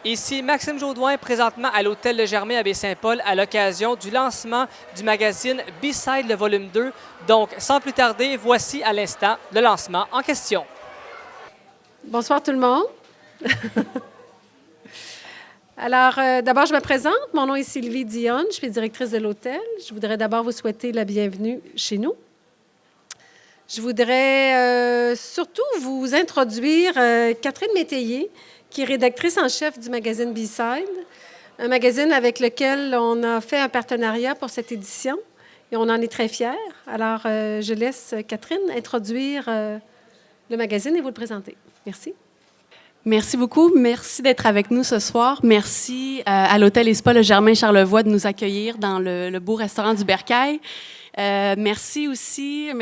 Ici Maxime Jaudoin, présentement à l'Hôtel Le Germain à Baie-Saint-Paul à l'occasion du lancement du magazine B-Side, le volume 2. Donc, sans plus tarder, voici à l'instant le lancement en question. Bonsoir tout le monde. Alors, d'abord, je me présente. Mon nom est Sylvie Dionne. Je suis directrice de l'hôtel. Je voudrais d'abord vous souhaiter la bienvenue chez nous. Je voudrais surtout vous introduire Catherine Métayer, qui est rédactrice en chef du magazine B-Side, un magazine avec lequel on a fait un partenariat pour cette édition et on en est très fiers. Alors, je laisse Catherine introduire le magazine et vous le présenter. Merci. Merci beaucoup. Merci d'être avec nous ce soir. Merci à l'Hôtel et Spa Le Germain Charlevoix de nous accueillir dans le beau restaurant du Bercail. Merci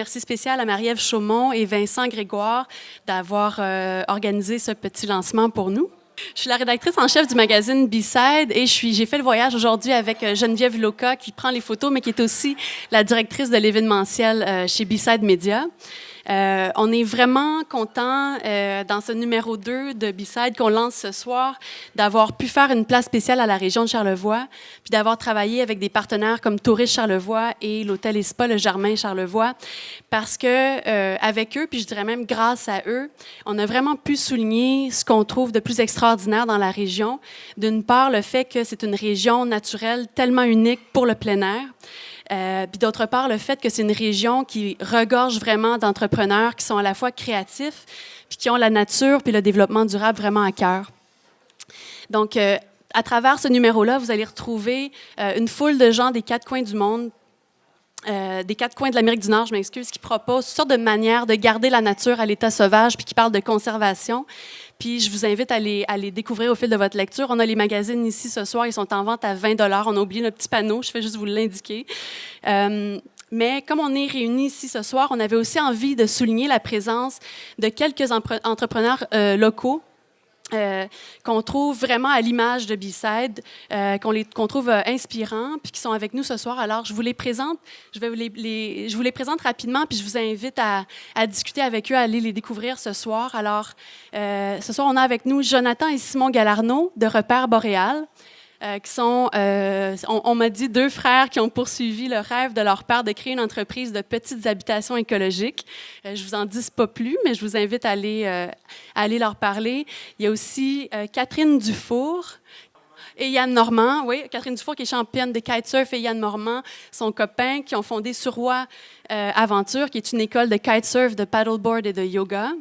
spécial à Marie-Ève Chaumont et Vincent Grégoire d'avoir organisé ce petit lancement pour nous. Je suis la rédactrice en chef du magazine B-Side et j'ai fait le voyage aujourd'hui avec Geneviève Loca qui prend les photos, mais qui est aussi la directrice de l'événementiel chez B-Side Media. On est vraiment content dans ce numéro 2 de B-Side qu'on lance ce soir d'avoir pu faire une place spéciale à la région de Charlevoix, puis d'avoir travaillé avec des partenaires comme Tourisme Charlevoix et l'Hôtel et Spa Le Germain Charlevoix, parce que avec eux, puis je dirais même grâce à eux, on a vraiment pu souligner ce qu'on trouve de plus extraordinaire dans la région. D'une part, le fait que c'est une région naturelle tellement unique pour le plein air. Puis d'autre part, le fait que c'est une région qui regorge vraiment d'entrepreneurs qui sont à la fois créatifs, puis qui ont la nature puis le développement durable vraiment à cœur. Donc, à travers ce numéro-là, vous allez retrouver une foule de gens des quatre coins du monde, des quatre coins de l'Amérique du Nord, je m'excuse, qui proposent toutes sortes de manières de garder la nature à l'état sauvage, puis qui parlent de conservation. Puis je vous invite à les découvrir au fil de votre lecture. On a les magazines ici ce soir, ils sont en vente à 20 $. On a oublié notre petit panneau, je fais juste vous l'indiquer. Mais comme on est réunis ici ce soir, on avait aussi envie de souligner la présence de quelques entrepreneurs locaux qu'on trouve vraiment à l'image de B-Side, qu'on trouve inspirants, puis qui sont avec nous ce soir. Alors, je vous les présente, je vous les présente rapidement, puis je vous invite à discuter avec eux, à aller les découvrir ce soir. Alors, ce soir, on a avec nous Jonathan et Simon Galarneau de Repère Boréal, qui sont, on m'a dit, deux frères qui ont poursuivi le rêve de leur père de créer une entreprise de petites habitations écologiques. Je vous en dis pas plus, mais je vous invite à aller leur parler. Il y a aussi Catherine Dufour et Yann Normand. Oui, Catherine Dufour qui est championne de kitesurf et Yann Normand, son copain, qui ont fondé Surroi Aventure, qui est une école de kitesurf, de paddleboard et de yoga.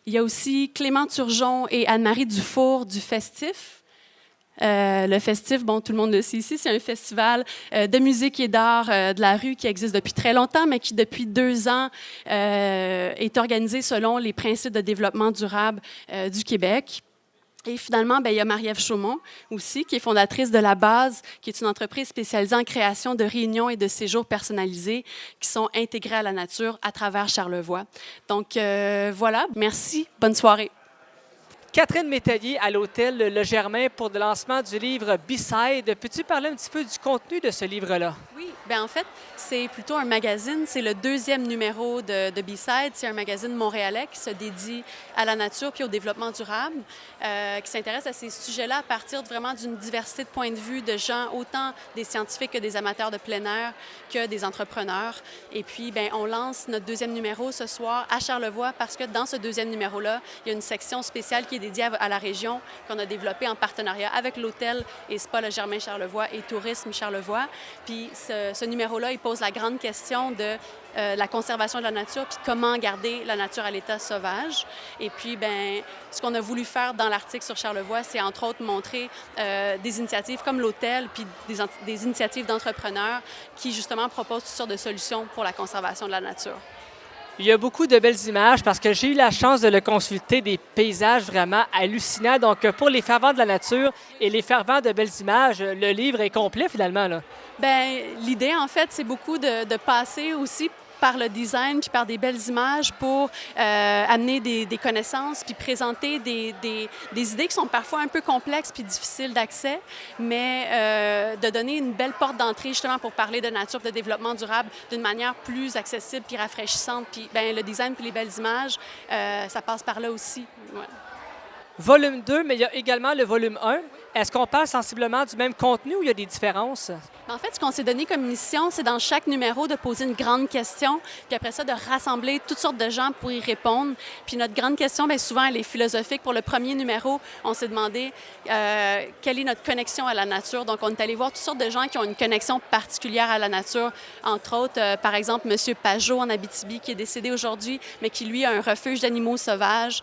Il y a aussi Clément Turgeon et Anne-Marie Dufour du Festif. Le Festif, bon, tout le monde le sait ici, c'est un festival de musique et d'art de la rue qui existe depuis très longtemps, mais qui, depuis 2 ans, est organisé selon les principes de développement durable du Québec. Et finalement, il y a Marie-Ève Chaumont aussi, qui est fondatrice de La Base, qui est une entreprise spécialisée en création de réunions et de séjours personnalisés qui sont intégrés à la nature à travers Charlevoix. Donc, voilà. Merci. Bonne soirée. Catherine Métayer à l'Hôtel Le Germain pour le lancement du livre B-Side. Peux-tu parler un petit peu du contenu de ce livre-là? Oui, bien en fait, c'est plutôt un magazine. C'est le 2e numéro de B-Side. C'est un magazine montréalais qui se dédie à la nature puis au développement durable, qui s'intéresse à ces sujets-là à partir vraiment d'une diversité de points de vue de gens, autant des scientifiques que des amateurs de plein air, que des entrepreneurs. Et puis, bien, on lance notre 2e numéro ce soir à Charlevoix parce que dans ce 2e numéro-là, il y a une section spéciale qui est dédiée à la région qu'on a développée en partenariat avec l'Hôtel et Spa Le Germain Charlevoix et Tourisme Charlevoix. Puis ce numéro-là, il pose la grande question de la conservation de la nature, puis comment garder la nature à l'état sauvage. Et puis, bien, ce qu'on a voulu faire dans l'article sur Charlevoix, c'est entre autres montrer des initiatives comme l'hôtel, puis des initiatives d'entrepreneurs qui, justement, proposent toutes sortes de solutions pour la conservation de la nature. Il y a beaucoup de belles images parce que j'ai eu la chance de le consulter, des paysages vraiment hallucinants. Donc, pour les fervents de la nature et les fervents de belles images, le livre est complet finalement, là. Bien, l'idée, en fait, c'est beaucoup de passer aussi par le design, puis par des belles images pour amener des connaissances, puis présenter des idées qui sont parfois un peu complexes puis difficiles d'accès, mais de donner une belle porte d'entrée justement pour parler de nature, de développement durable d'une manière plus accessible puis rafraîchissante. Puis ben, le design puis les belles images, ça passe par là aussi. Ouais. Volume 2, mais il y a également le volume 1. Est-ce qu'on parle sensiblement du même contenu ou il y a des différences? En fait, ce qu'on s'est donné comme mission, c'est dans chaque numéro de poser une grande question, puis après ça, de rassembler toutes sortes de gens pour y répondre. Puis notre grande question, bien souvent, elle est philosophique. Pour le premier numéro, on s'est demandé quelle est notre connexion à la nature. Donc, on est allé voir toutes sortes de gens qui ont une connexion particulière à la nature. Entre autres, par exemple, M. Pajot en Abitibi, qui est décédé aujourd'hui, mais qui, lui, a un refuge d'animaux sauvages.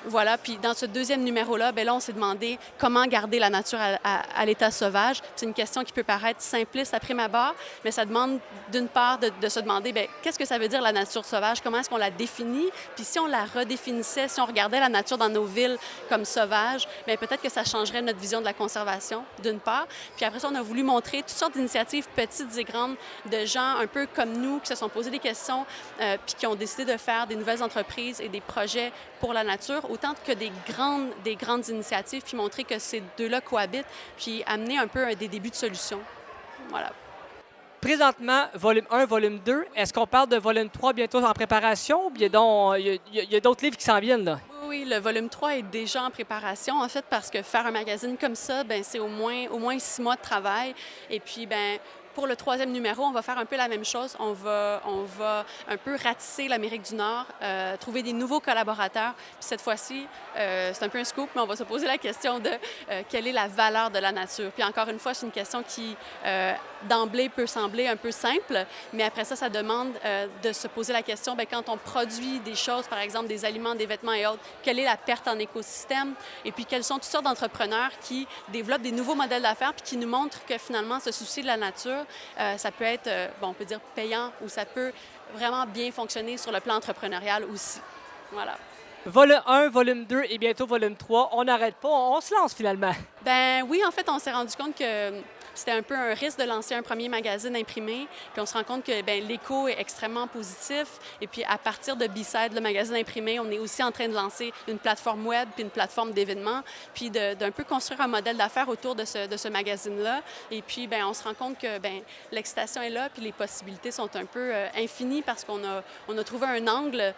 Voilà. Puis dans ce deuxième numéro-là, bien là, on s'est demandé comment garder la nature à l'état sauvage. C'est une question qui peut paraître simpliste à prime abord, mais ça demande d'une part de se demander bien, qu'est-ce que ça veut dire la nature sauvage, comment est-ce qu'on la définit, puis si on la redéfinissait, si on regardait la nature dans nos villes comme sauvage, bien peut-être que ça changerait notre vision de la conservation, d'une part. Puis après ça, on a voulu montrer toutes sortes d'initiatives petites et grandes de gens un peu comme nous qui se sont posés des questions puis qui ont décidé de faire des nouvelles entreprises et des projets pour la nature, autant que des grandes initiatives, puis montrer que ces deux-là cohabitent, puis amener un peu des débuts de solutions. Voilà. Présentement, volume 1, volume 2, est-ce qu'on parle de volume 3 bientôt en préparation ou bien il y a d'autres livres qui s'en viennent, là? Oui, le volume 3 est déjà en préparation, en fait, parce que faire un magazine comme ça, ben c'est au moins 6 mois de travail. Et puis, ben pour le troisième numéro, on va faire un peu la même chose. On va un peu ratisser l'Amérique du Nord, trouver des nouveaux collaborateurs. Puis cette fois-ci, c'est un peu un scoop, mais on va se poser la question de quelle est la valeur de la nature. Puis encore une fois, c'est une question qui, d'emblée, peut sembler un peu simple, mais après ça, ça demande de se poser la question, bien, quand on produit des choses, par exemple des aliments, des vêtements et autres, quelle est la perte en écosystème? Et puis, quels sont toutes sortes d'entrepreneurs qui développent des nouveaux modèles d'affaires puis qui nous montrent que finalement, ce souci de la nature, ça peut être, on peut dire payant ou ça peut vraiment bien fonctionner sur le plan entrepreneurial aussi. Voilà. Volume 1, volume 2 et bientôt volume 3, on n'arrête pas, on se lance finalement. Ben oui, en fait, on s'est rendu compte que c'était un peu un risque de lancer un premier magazine imprimé. Puis on se rend compte que l'écho est extrêmement positif. Et puis à partir de B-Side, le magazine imprimé, on est aussi en train de lancer une plateforme web puis une plateforme d'événements, puis d'un peu construire un modèle d'affaires autour de ce magazine-là. Et puis on se rend compte que l'excitation est là, puis les possibilités sont un peu infinies parce qu'on a trouvé un angle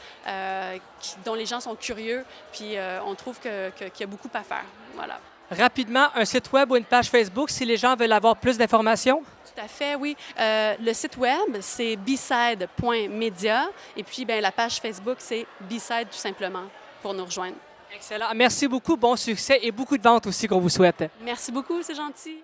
dont les gens sont curieux, puis on trouve qu'il y a beaucoup à faire. Voilà. Rapidement, un site web ou une page Facebook si les gens veulent avoir plus d'informations? Tout à fait, oui. Le site web, c'est bside.media. Et puis, la page Facebook, c'est B-Side tout simplement, pour nous rejoindre. Excellent. Merci beaucoup. Bon succès et beaucoup de ventes aussi qu'on vous souhaite. Merci beaucoup, c'est gentil.